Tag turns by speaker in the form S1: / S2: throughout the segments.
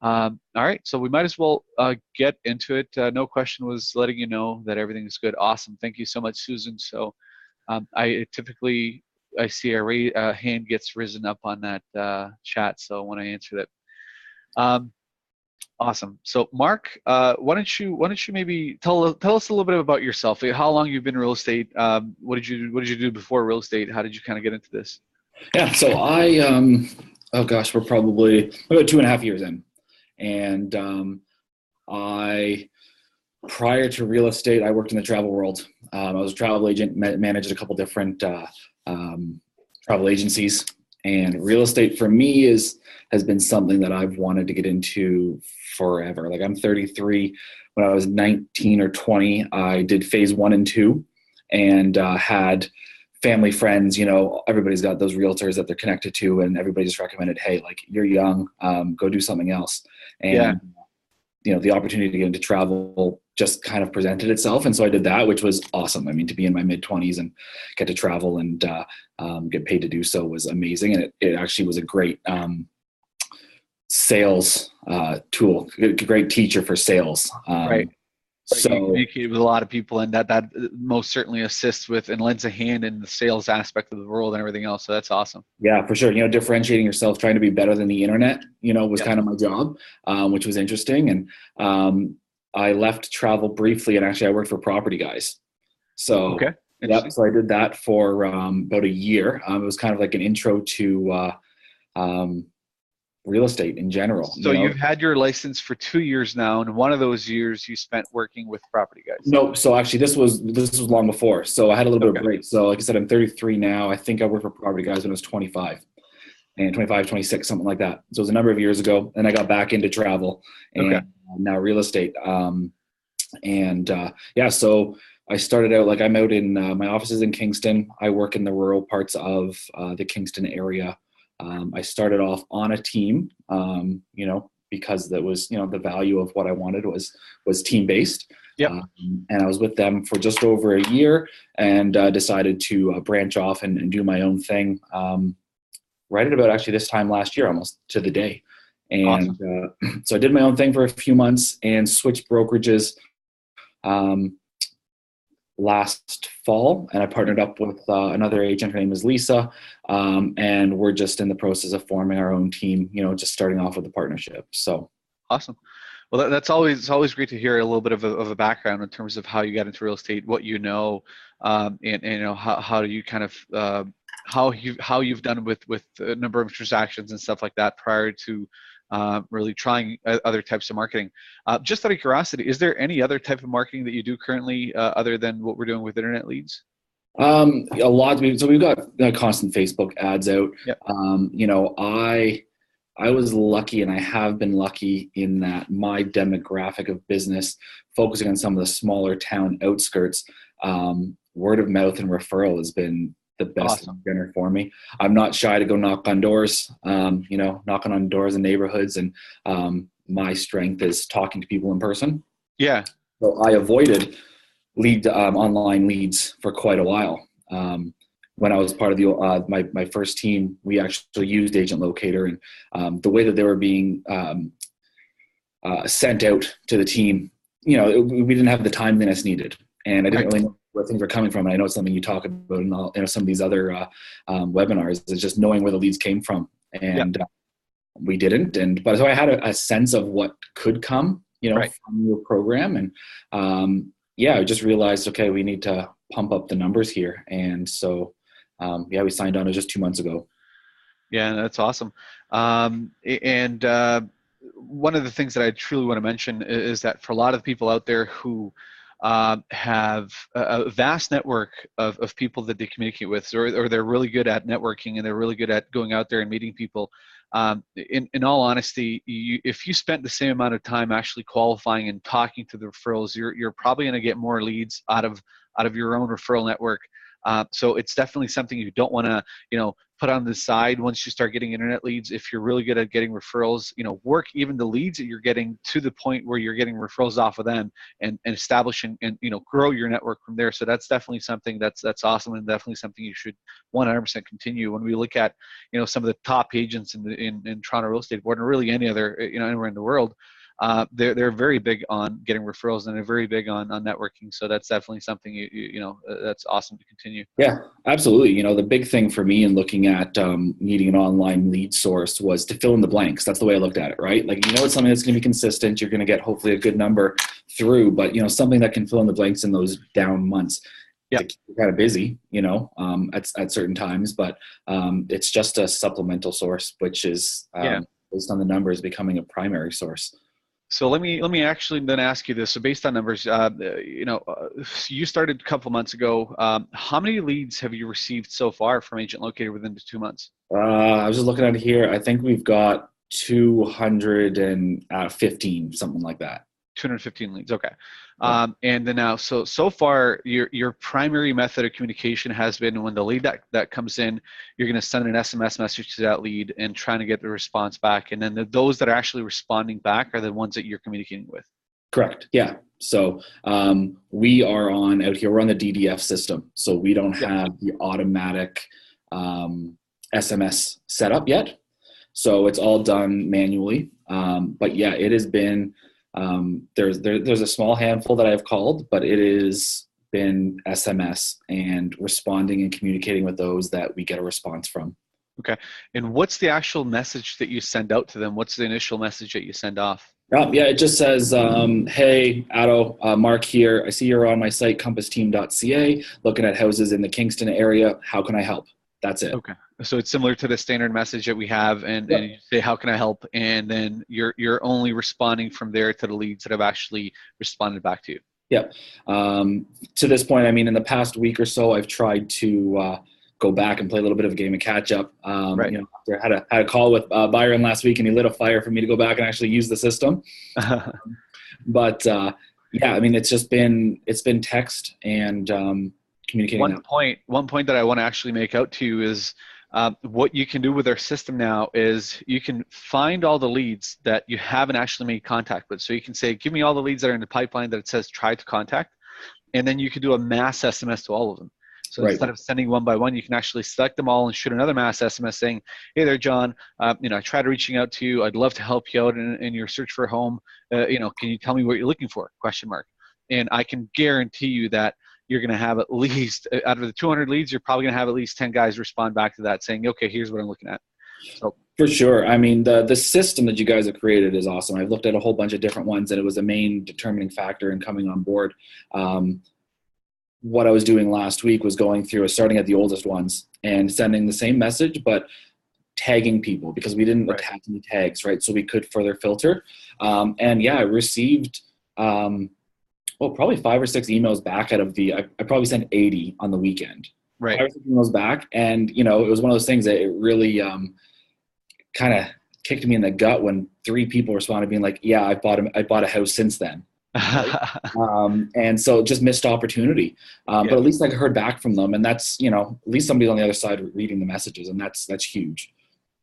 S1: All right, so we might as well get into it. No question was letting you know that everything is good. Awesome. Thank you so much, Susan. So I typically I see a hand gets risen up on that chat, so I want to answer that. Awesome. So Mark, why don't you maybe tell us a little bit about yourself? How long you've been in real estate? What did you do before real estate? How did you kind of get into this?
S2: Yeah, so oh gosh, we're probably about 2.5 years in. And I, prior to real estate, I worked in the travel world. I was a travel agent, managed a couple different travel agencies. And real estate for me has been something that I've wanted to get into forever. Like I'm 33. When I was 19 or 20, I did phase 1 and 2 and had family, friends, everybody's got those realtors that they're connected to, and everybody just recommended, hey, like you're young, go do something else. And, the opportunity to get into travel just kind of presented itself. And so I did that, which was awesome. I mean, to be in my mid-20s and get to travel and get paid to do so was amazing. And it actually was a great sales tool, a great teacher for sales.
S1: Right.
S2: So
S1: you communicate with a lot of people, and that most certainly assists with and lends a hand in the sales aspect of the world and everything else. So that's awesome.
S2: Yeah, for sure. Differentiating yourself, trying to be better than the internet, was kind of my job, which was interesting. And I left travel briefly, and actually I worked for Property Guys. So,
S1: okay.
S2: So I did that for about a year. It was kind of like an intro to real estate in general.
S1: So you've had your license for 2 years now, and one of those years you spent working with Property Guys.
S2: No, so actually this was long before. So I had a little bit of break. So like I said, I'm 33 now. I think I worked for Property Guys when I was 25 and 25, 26, something like that. So it was a number of years ago, and I got back into travel and now real estate. So I started out, like I'm out in my office is in Kingston. I work in the rural parts of the Kingston area. I started off on a team, because that was, the value of what I wanted was team-based.
S1: Yep.
S2: And I was with them for just over a year and decided to branch off and do my own thing right at about actually this time last year, almost to the day. And awesome. So I did my own thing for a few months and switched brokerages last fall, and I partnered up with another agent. Her name is Lisa, and we're just in the process of forming our own team, just starting off with a partnership. So
S1: awesome. Well, it's always great to hear a little bit of a background in terms of how you got into real estate, what you know, and how do you kind of how you've done with a number of transactions and stuff like that prior to really trying other types of marketing. Just out of curiosity, is there any other type of marketing that you do currently other than what we're doing with internet leads?
S2: A lot. So we've got constant Facebook ads out.
S1: Yep.
S2: I was lucky, and I have been lucky in that my demographic of business, focusing on some of the smaller town outskirts, word of mouth and referral has been the best winner for me. I'm not shy to go knock on doors, knocking on doors in neighborhoods. And my strength is talking to people in person.
S1: Yeah.
S2: So I avoided online leads for quite a while. When I was part of the my first team, we actually used AgentLocator, and the way that they were being sent out to the team, we didn't have the timeliness needed, and I didn't really know where things were coming from. And I know it's something you talk about in some of these other webinars, is just knowing where the leads came from, and we didn't. But so I had a sense of what could come, from your program, and I just realized, okay, we need to pump up the numbers here, and so. We signed on just 2 months ago.
S1: Yeah, that's awesome. And one of the things that I truly want to mention is that for a lot of people out there who have a vast network of people that they communicate with, or they're really good at networking and they're really good at going out there and meeting people. In all honesty, if you spent the same amount of time actually qualifying and talking to the referrals, you're probably going to get more leads out of your own referral network So it's definitely something you don't want to, put on the side once you start getting internet leads. If you're really good at getting referrals, work even the leads that you're getting to the point where you're getting referrals off of them, and establish and grow your network from there. So that's definitely something that's awesome, and definitely something you should 100% continue. When we look at some of the top agents in Toronto real estate board, and really any other anywhere in the world, they're very big on getting referrals, and they're very big on networking. So that's definitely something that's awesome to continue.
S2: Yeah, absolutely. The big thing for me in looking at needing an online lead source was to fill in the blanks. That's the way I looked at it, right? Like, it's something that's going to be consistent. You're going to get hopefully a good number through, but something that can fill in the blanks in those down months.
S1: Yeah,
S2: kind of busy, at certain times, but it's just a supplemental source, which is based on the numbers becoming a primary source.
S1: So let me actually then ask you this. So based on numbers, you started a couple months ago. How many leads have you received so far from AgentLocator within the 2 months?
S2: I was just looking at it here. I think we've got 215, something like that.
S1: 215 leads. Okay.
S2: Yeah.
S1: And then now, so far, your primary method of communication has been when the lead that comes in, you're going to send an SMS message to that lead and trying to get the response back. And then those that are actually responding back are the ones that you're communicating with.
S2: Correct. Yeah. So we are out here, we're on the DDF system. So we don't have the automatic SMS set up yet. So it's all done manually. But yeah, it has been, there's a small handful that I've called, but it has been SMS and responding and communicating with those that we get a response from.
S1: Okay. And what's the actual message that you send out to them? What's the initial message that you send off?
S2: Yeah, it just says, hey, Addo, Mark here. I see you're on my site, compassteam.ca, looking at houses in the Kingston area. How can I help? That's it.
S1: Okay. So it's similar to the standard message that we have, and you say, how can I help? And then you're only responding from there to the leads that have actually responded back to you.
S2: Yeah. To this point, in the past week or so, I've tried to go back and play a little bit of a game of catch up.
S1: Right.
S2: I had a call with Byron last week, and he lit a fire for me to go back and actually use the system. But it's been text and communicating.
S1: One point that I want to actually make out to you is what you can do with our system now is you can find all the leads that you haven't actually made contact with. So you can say, give me all the leads that are in the pipeline that it says try to contact, and then you can do a mass SMS to all of them. So instead of sending one by one, you can actually select them all and shoot another mass SMS saying, hey there, John, I tried reaching out to you. I'd love to help you out in your search for a home. Can you tell me what you're looking for? ? And I can guarantee you that you're going to have at least, out of the 200 leads, you're probably going to have at least 10 guys respond back to that saying, okay, here's what I'm looking at. So
S2: for sure. The system that you guys have created is awesome. I've looked at a whole bunch of different ones, and it was a main determining factor in coming on board. What I was doing last week was starting at the oldest ones and sending the same message, but tagging people because we didn't attach any tags, right? So we could further filter. I received probably 5 or 6 emails back out of I probably sent 80 on the weekend.
S1: Right.
S2: 5 or 6 emails back. And, it was one of those things that it really kind of kicked me in the gut when 3 people responded being like, yeah, I bought a house since then. And so just missed opportunity. But at least I heard back from them, and that's, at least somebody's on the other side reading the messages, and that's huge.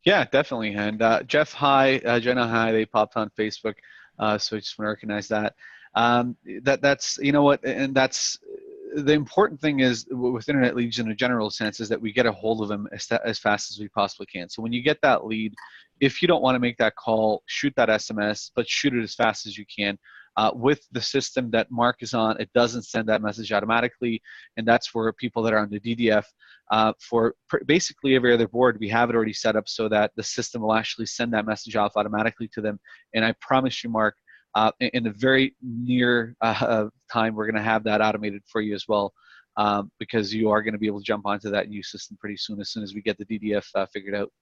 S1: Yeah, definitely. And Jeff, hi, Jenna, hi, they popped on Facebook. So I just want to recognize that. That's, and that's the important thing is with internet leads in a general sense is that we get a hold of them as fast as we possibly can. So when you get that lead, if you don't want to make that call, shoot that SMS, but shoot it as fast as you can. With the system that Mark is on, it doesn't send that message automatically, and that's for people that are on the DDF. For basically every other board, we have it already set up so that the system will actually send that message off automatically to them. And I promise you, Mark, in the very near time, we're going to have that automated for you as well, because you are going to be able to jump onto that new system pretty soon, as soon as we get the DDF figured out.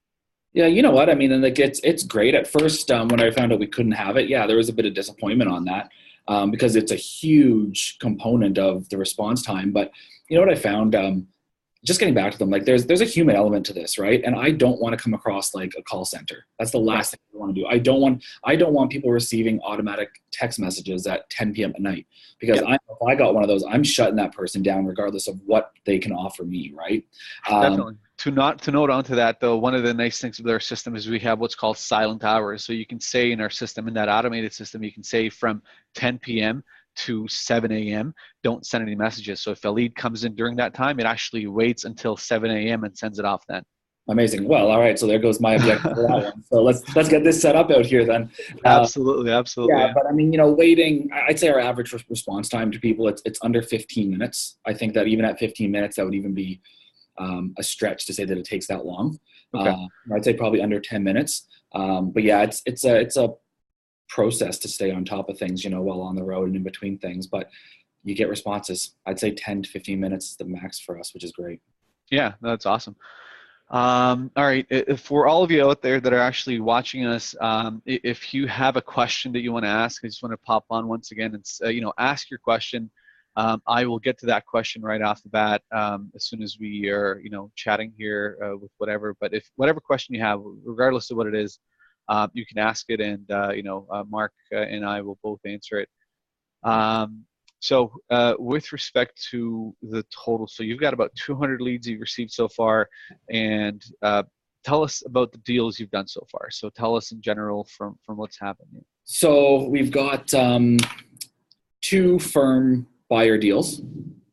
S2: Yeah, you know what? And it's great. At first, when I found out we couldn't have it, there was a bit of disappointment on that because it's a huge component of the response time. But you know what I found? just getting back to them, like there's a human element to this, right? And I don't want to come across like a call center. That's the
S1: Right.
S2: last thing I want to do. I don't want people receiving automatic text messages at 10 p.m. at night, because
S1: Yep.
S2: if I got one of those, I'm shutting that person down regardless of what they can offer me, right? Um,
S1: Definitely. To note onto that though, one of the nice things with our system is we have what's called silent hours. So you can say in our system, in that automated system, you can say from 10 p.m. to 7 a.m. don't send any messages. So if a lead comes in during that time, it actually waits until 7 a.m. and sends it off then.
S2: Amazing. Well, all right. So there goes my objective for that one. So let's get this set up out here then.
S1: Absolutely, absolutely.
S2: Yeah,
S1: Yeah.
S2: but I mean, waiting. I'd say our average response time to people, it's under 15 minutes. I think that even at 15 minutes, that would even be a stretch to say that it takes that long.
S1: Okay.
S2: I'd say probably under 10 minutes. But yeah, it's a process to stay on top of things, while on the road and in between things. But you get responses. I'd say 10 to 15 minutes is the max for us, which is great.
S1: Yeah, that's awesome. All right. For all of you out there that are actually watching us, if you have a question that you want to ask, I just want to pop on once again and ask your question. I will get to that question right off the bat as soon as we are chatting here with whatever. But if whatever question you have, regardless of what it is, you can ask it, and Mark and I will both answer it. So with respect to the total, so you've got about 200 leads you've received so far, and tell us about the deals you've done so far. So tell us in general from what's happening.
S2: So we've got two firm buyer deals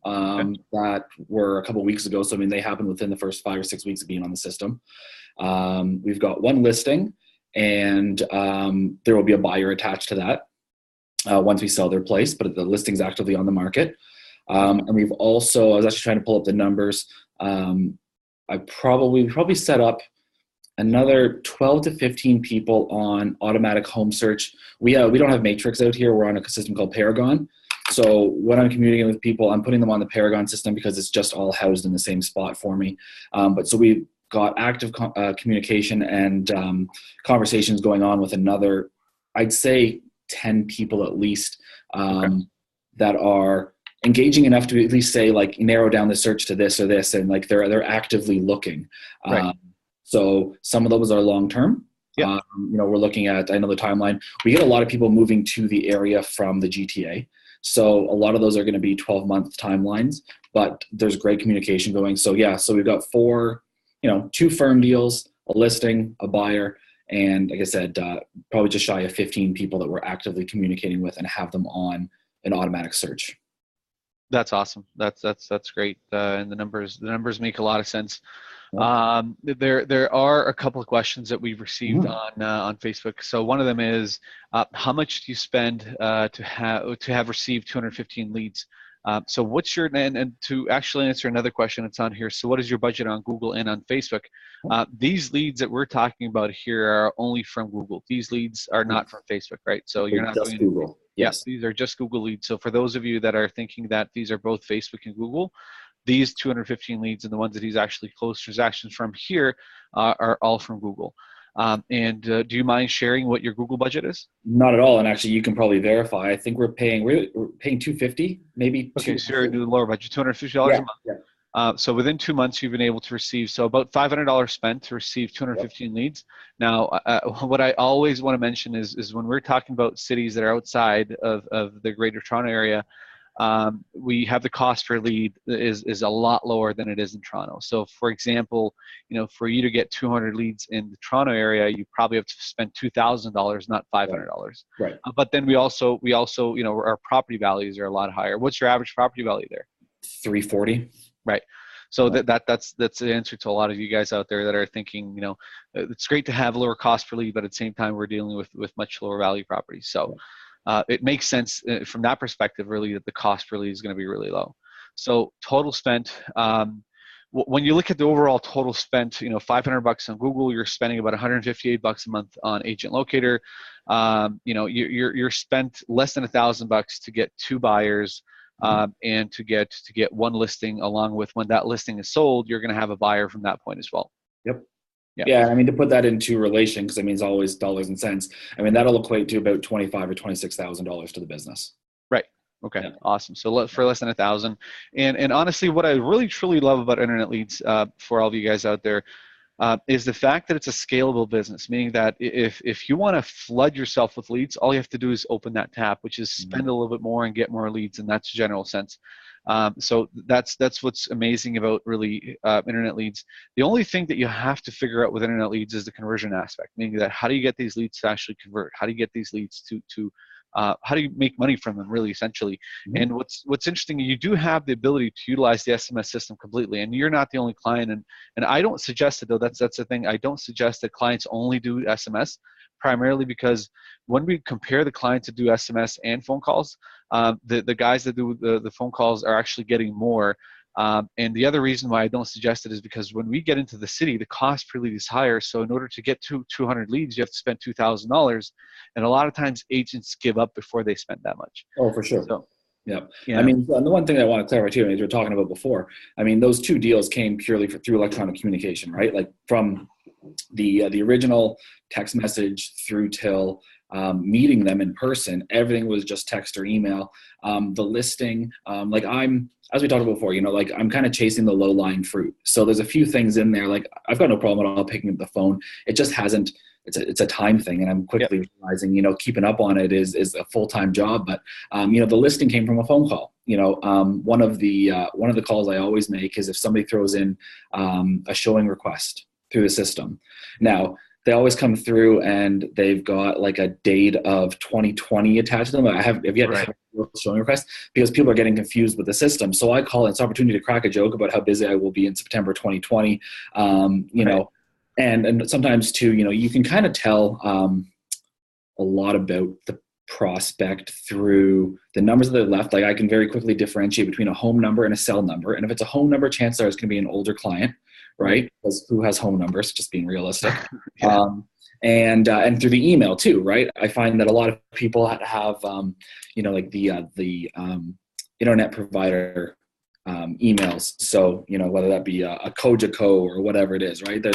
S1: Okay.
S2: that were a couple weeks ago. So I mean, they happened within the first 5 or 6 weeks of being on the system. We've got one listing, and there will be a buyer attached to that once we sell their place, but the listing's actively on the market. And we've also, I was actually trying to pull up the numbers. We probably set up another 12 to 15 people on automatic home search. We don't have Matrix out here. We're on a system called Paragon. So when I'm communicating with people, I'm putting them on the Paragon system because it's just all housed in the same spot for me. But so we've got active communication and conversations going on with another, I'd say 10 people at least, that are engaging enough to at least say, like, narrow down the search to this or this, and like they're actively looking.
S1: Right.
S2: So some of those are long term.
S1: Yep.
S2: We're looking at, I know the timeline. We get a lot of people moving to the area from the GTA. So a lot of those are going to be 12-month timelines, but there's great communication going. So yeah, so we've got two firm deals, a listing, a buyer, and like I said, probably just shy of 15 people that we're actively communicating with and have them on an automatic search.
S1: That's awesome. That's great. And the numbers make a lot of sense.
S2: Yeah.
S1: There are a couple of questions that we've received on Facebook. So one of them is, how much do you spend to have received 215 leads? So what's your, and to actually answer another question that's on here, so what is your budget on Google and on Facebook? These leads that we're talking about here are only from Google. These leads are not from Facebook, right? So you're not
S2: just
S1: doing
S2: Google.
S1: Yeah,
S2: Yes.
S1: these are just Google leads. So for those of you that are thinking that these are both Facebook and Google, these 215 leads and the ones that he's actually closed transactions from here are all from Google. And do you mind sharing what your Google budget is?
S2: Not at all. And actually, you can probably verify. I think we're paying 250, maybe.
S1: Okay, so you're doing lower budget, $250 a
S2: Yeah.
S1: month.
S2: Yeah.
S1: So within 2 months, you've been able to receive, so about $500 spent to receive 215 leads. Now, what I always want to mention is when we're talking about cities that are outside of the Greater Toronto area, we have the cost per lead is a lot lower than it is in Toronto. So for example, for you to get 200 leads in the Toronto area, you probably have to spend $2,000, not $500.
S2: Right.
S1: But then we also, our property values are a lot higher. What's your average property value there?
S2: 340.
S1: Right. So that's the answer to a lot of you guys out there that are thinking, it's great to have lower cost per lead, but at the same time, we're dealing with much lower value properties. So it makes sense from that perspective, really, that the cost per lead is going to be really low. So total spent, when you look at the overall total spent, $500 on Google, you're spending about $158 a month on AgentLocator. You're spent less than $1,000 to get 2 buyers. And to get one listing, along with when that listing is sold, you're going to have a buyer from that point as well.
S2: Yep. Yeah. I mean, to put that into relation, because I mean, it's always dollars and cents. I mean, that'll equate to about $25,000 or $26,000 to the business.
S1: Right. Okay,
S2: Yeah.
S1: awesome. So for less than 1,000, and honestly, what I really truly love about internet leads, for all of you guys out there, is the fact that it's a scalable business, meaning that if you want to flood yourself with leads, all you have to do is open that tap, which is spend a little bit more and get more leads, and that's general sense. So that's what's amazing about really internet leads. The only thing that you have to figure out with internet leads is the conversion aspect, meaning that how do you get these leads to actually convert? How do you get these leads to how do you make money from them, really, essentially?
S2: Mhm.
S1: And what's interesting, you do have the ability to utilize the SMS system completely, and you're not the only client. And I don't suggest it, though. That's the thing. I don't suggest that clients only do SMS, primarily because when we compare the clients that do SMS and phone calls, the guys that do the phone calls are actually getting more. And the other reason why I don't suggest it is because when we get into the city, the cost per lead is higher. So in order to get to 200 leads, you have to spend $2,000. And a lot of times agents give up before they spend that much.
S2: Oh, for sure.
S1: So,
S2: Yeah. I
S1: yeah.
S2: mean, and the one thing I want to clarify too, as we were talking about before, I mean, those two deals came purely through electronic communication, right? Like from the original text message through till meeting them in person, everything was just text or email. The listing, like as we talked about before, like I'm kind of chasing the low lying fruit. So there's a few things in there. Like I've got no problem at all picking up the phone. It just hasn't. It's a time thing, and I'm quickly realizing, keeping up on it is a full-time job. But the listing came from a phone call. One of the calls I always make is if somebody throws in a showing request through the system. Now they always come through and they've got like a date of 2020 attached to them. Have yet to have a showing request because people are getting confused with the system. So I call it an opportunity to crack a joke about how busy I will be in September 2020. And sometimes too, you can kind of tell a lot about the prospect through the numbers that they left. Like I can very quickly differentiate between a home number and a cell number. And if it's a home number, chances are it's going to be an older client, right? Because who has home numbers? Just being realistic. And through the email too, right? I find that a lot of people have like the internet provider emails. So whether that be a Kojako or whatever it is, right?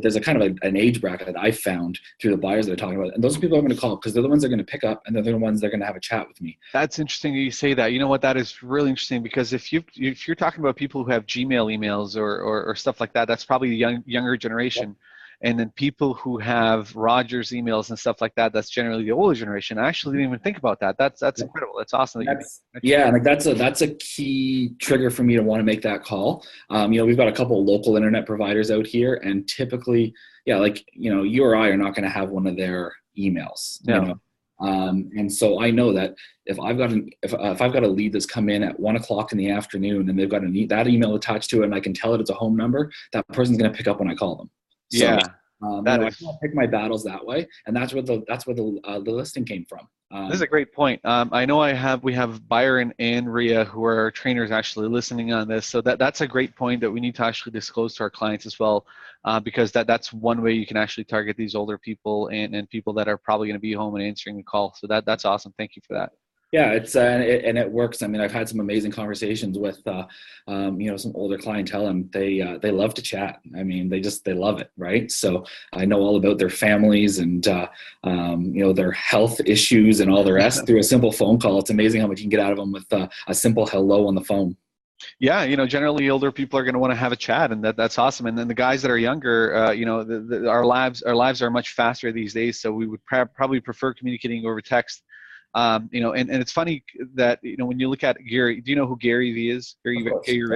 S2: There's a kind of an age bracket that I found through the buyers that are talking about it. And those are people I'm going to call because they're the ones that are going to pick up and they're the ones that are going to have a chat with me.
S1: That's interesting that you say that. You know what? That is really interesting because if you're talking about people who have Gmail emails or stuff like that, that's probably the younger generation. Yep. And then people who have Rogers emails and stuff like that, that's generally the older generation. I actually didn't even think about that. That's incredible. That's awesome.
S2: And like that's a key trigger for me to want to make that call. We've got a couple of local internet providers out here, and typically, you or I are not going to have one of their emails.
S1: Yeah.
S2: And so I know that if I've got a lead that's come in at 1:00 in the afternoon and they've got that email attached to it, and I can tell that it's a home number, that person's going to pick up when I call them. So, I pick my battles that way, and that's where the listing came from.
S1: This is a great point. I know we have Byron and Ria, who are our trainers, actually listening on this. So that's a great point that we need to actually disclose to our clients as well, because that's one way you can actually target these older people and people that are probably going to be home and answering the call. So that's awesome. Thank you for that.
S2: Yeah, it's and it works. I mean, I've had some amazing conversations with some older clientele, and they love to chat. I mean, they love it, right? So I know all about their families and their health issues and all the rest through a simple phone call. It's amazing how much you can get out of them with a simple hello on the phone.
S1: Yeah, generally older people are going to want to have a chat, and that's awesome. And then the guys that are younger, our lives are much faster these days, so we would probably prefer communicating over text. And it's funny that when you look at Gary, do you know who Gary Vee is? Gary,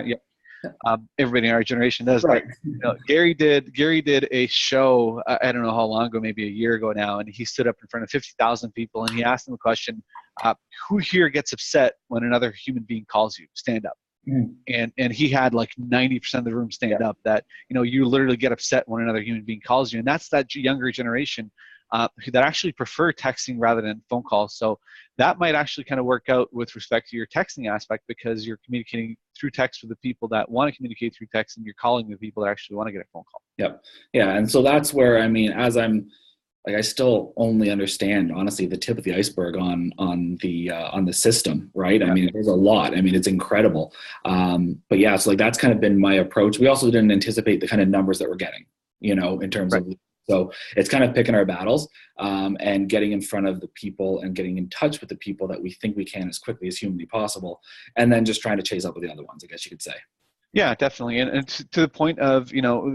S1: yeah. Everybody in our generation does.
S2: Right.
S1: But, Gary did a show. I don't know how long ago, maybe a year ago now, and he stood up in front of 50,000 people and he asked them a question: who here gets upset when another human being calls you? Stand up. And he had like 90% of the room stand up. That you literally get upset when another human being calls you, and that's that younger generation. That actually prefer texting rather than phone calls. So that might actually kind of work out with respect to your texting aspect, because you're communicating through text with the people that want to communicate through text, and you're calling the people that actually want to get a phone call.
S2: Yep. Yeah. And so that's where, I mean, as I'm like, I still only understand, honestly, the tip of the iceberg on the system, right? Yeah. I mean, there's a lot. I mean, it's incredible. But yeah, so like that's kind of been my approach. We also didn't anticipate the kind of numbers that we're getting, in terms of. So it's kind of picking our battles, and getting in front of the people and getting in touch with the people that we think we can as quickly as humanly possible. And then just trying to chase up with the other ones, I guess you could say.
S1: Yeah, definitely. And to the point of,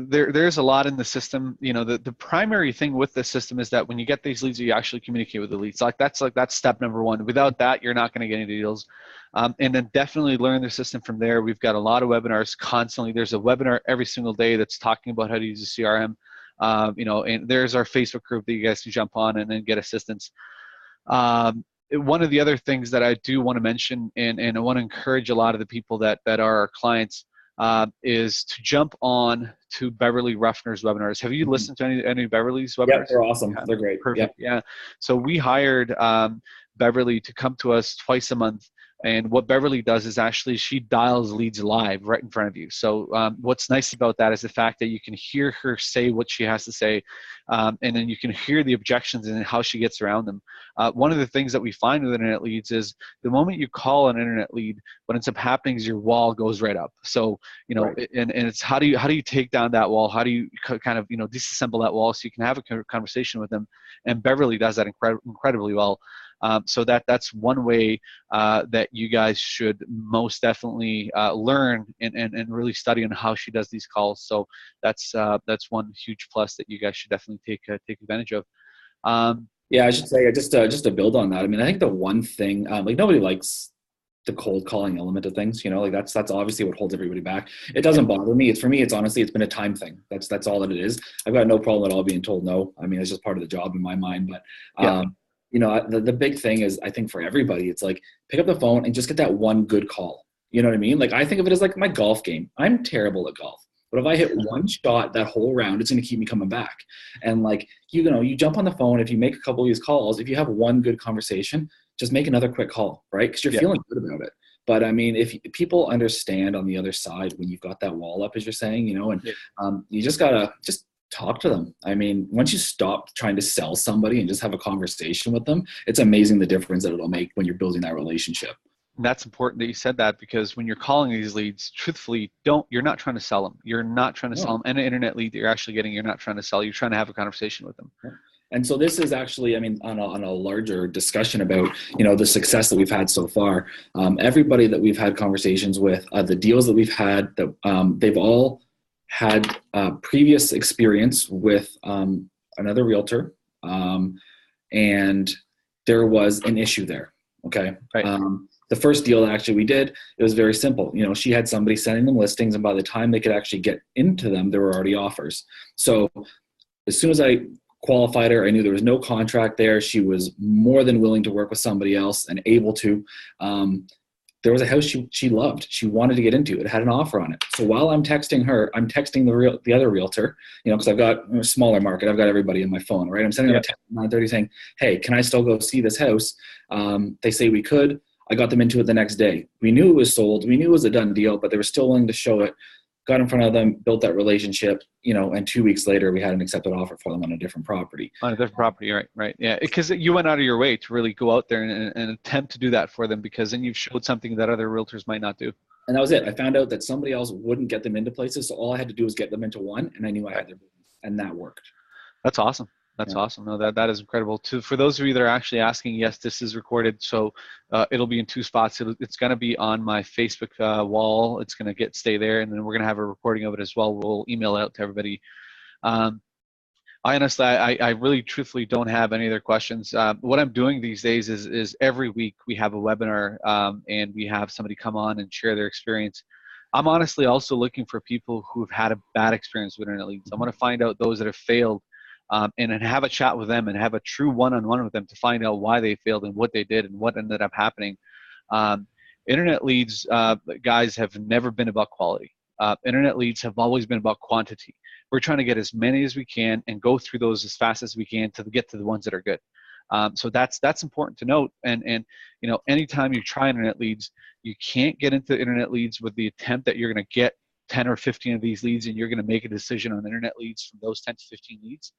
S1: there's a lot in the system. The primary thing with the system is that when you get these leads, you actually communicate with the leads. That's step number one. Without that, you're not going to get any deals. And then definitely learn the system from there. We've got a lot of webinars constantly. There's a webinar every single day that's talking about how to use a CRM. And there's our Facebook group that you guys can jump on and then get assistance. One of the other things that I do want to mention, and I want to encourage a lot of the people that are our clients, is to jump on to Beverly Ruffner's webinars. Have you listened to any Beverly's webinars?
S2: Yeah, they're awesome.
S1: Yeah,
S2: they're great.
S1: perfect. Yep. Yeah. So we hired Beverly to come to us twice a month. And what Beverly does is actually she dials leads live right in front of you. So what's nice about that is the fact that you can hear her say what she has to say, and then you can hear the objections and how she gets around them. One of the things that we find with internet leads is the moment you call an internet lead, what ends up happening is your wall goes right up. So right. and it's how do you take down that wall? How do you kind of disassemble that wall so you can have a conversation with them? And Beverly does that incredibly well. So that's one way that you guys should most definitely learn and really study on how she does these calls. So that's one huge plus that you guys should definitely take advantage of.
S2: Yeah, I should say just to build on that. I mean, I think the one thing like nobody likes the cold calling element of things, like that's obviously what holds everybody back. It doesn't bother me. For me, it's honestly, it's been a time thing. That's all that it is. I've got no problem at all being told no. I mean, it's just part of the job in my mind. But the big thing is, I think for everybody, it's like pick up the phone and just get that one good call. You know what I mean? Like I think of it as like my golf game. I'm terrible at golf. But if I hit one shot that whole round, it's going to keep me coming back. And like, you jump on the phone, if you make a couple of these calls, if you have one good conversation, just make another quick call, right? Because you're feeling good about it. But I mean, if people understand on the other side when you've got that wall up, as you're saying, you just got to just talk to them. I mean, once you stop trying to sell somebody and just have a conversation with them, it's amazing the difference that it'll make when you're building that relationship.
S1: And that's important that you said that, because when you're calling these leads, truthfully, you're not trying to sell them. You're not trying to sell them. And an internet lead that you're actually getting, you're not trying to sell. You're trying to have a conversation with them.
S2: And so this is actually, I mean, on a larger discussion about, the success that we've had so far. Everybody that we've had conversations with, the deals that we've had, that they've all had previous experience with another realtor, and there was an issue there. Okay.
S1: Right.
S2: The first deal actually we did, it was very simple. She had somebody sending them listings, and by the time they could actually get into them, there were already offers. So as soon as I qualified her, I knew there was no contract there. She was more than willing to work with somebody else and able to. There was a house she loved. She wanted to get into. It had an offer on it. So while I'm texting her, I'm texting the other realtor, because I've got a smaller market. I've got everybody in my phone, right? I'm sending them a text at 9:30 saying, hey, can I still go see this house? They say we could. I got them into it the next day. We knew it was sold. We knew it was a done deal, but they were still willing to show it. Got in front of them, built that relationship, and 2 weeks later, we had an accepted offer for them on a different property.
S1: On a different property, right. Yeah, because you went out of your way to really go out there and attempt to do that for them, because then you've showed something that other realtors might not do.
S2: And that was it. I found out that somebody else wouldn't get them into places, so all I had to do was get them into one, and I knew I had their business, and that worked.
S1: That's awesome. That's awesome. No, that is incredible. For those of you that are actually asking, yes, this is recorded, so it'll be in two spots. It's going to be on my Facebook wall. It's going to stay there, and then we're going to have a recording of it as well. We'll email it out to everybody. I honestly, I really truthfully don't have any other questions. What I'm doing these days is every week we have a webinar, and we have somebody come on and share their experience. I'm honestly also looking for people who've had a bad experience with internet leads. I want to find out those that have failed, and then have a chat with them and have a true one-on-one with them to find out why they failed and what they did and what ended up happening. Internet leads, guys, have never been about quality. Internet leads have always been about quantity. We're trying to get as many as we can and go through those as fast as we can to get to the ones that are good. So that's important to note. And anytime you try internet leads, you can't get into internet leads with the attempt that you're going to get 10 or 15 of these leads and you're going to make a decision on internet leads from those 10 to 15 leads.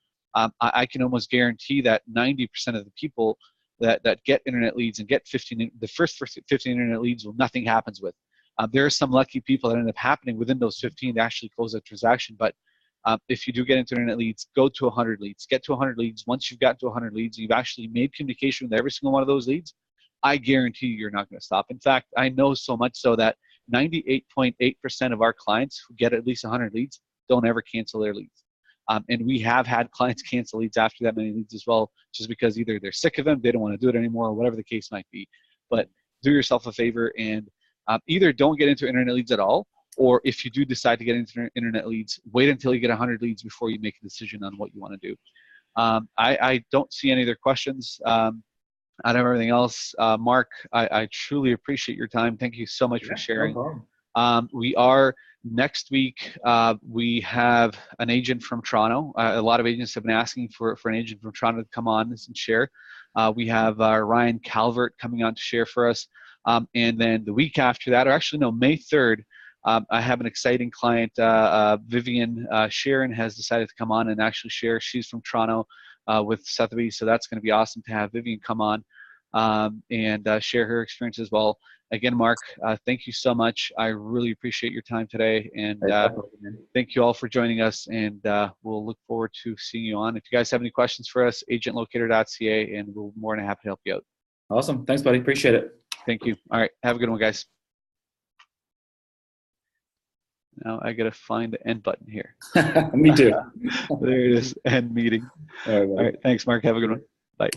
S1: I can almost guarantee that 90% of the people that get internet leads and get the first 15 internet leads, nothing happens with. There are some lucky people that end up happening within those 15 to actually close a transaction, but if you do get into internet leads, go to 100 leads. Get to 100 leads. Once you've gotten to 100 leads, you've actually made communication with every single one of those leads, I guarantee you're not going to stop. In fact, I know so much so that 98.8% of our clients who get at least 100 leads don't ever cancel their leads. And we have had clients cancel leads after that many leads as well, just because either they're sick of them, they don't want to do it anymore, or whatever the case might be. But do yourself a favor and either don't get into internet leads at all, or if you do decide to get into internet leads, wait until you get 100 leads before you make a decision on what you want to do. I don't see any other questions. Out of everything else, Mark, I truly appreciate your time. Thank you so much for sharing.
S2: No problem.
S1: We are next week. We have an agent from Toronto. A lot of agents have been asking for an agent from Toronto to come on and share. We have Ryan Calvert coming on to share for us. And then the week after that, or actually no, May 3rd, I have an exciting client, Vivian Sharon has decided to come on and actually share. She's from Toronto with Sotheby's, so that's going to be awesome to have Vivian come on and share her experience as well. Again, Mark, thank you so much. I really appreciate your time today, and thank you all for joining us, and we'll look forward to seeing you on. If you guys have any questions for us, agentlocator.ca, and we're more than happy to help you out.
S2: Awesome. Thanks, buddy. Appreciate it.
S1: Thank you. All right. Have a good one, guys. Now I got to find the end button here.
S2: Me too.
S1: There it is, end meeting. All right, thanks, Mark. Have a good one. Bye.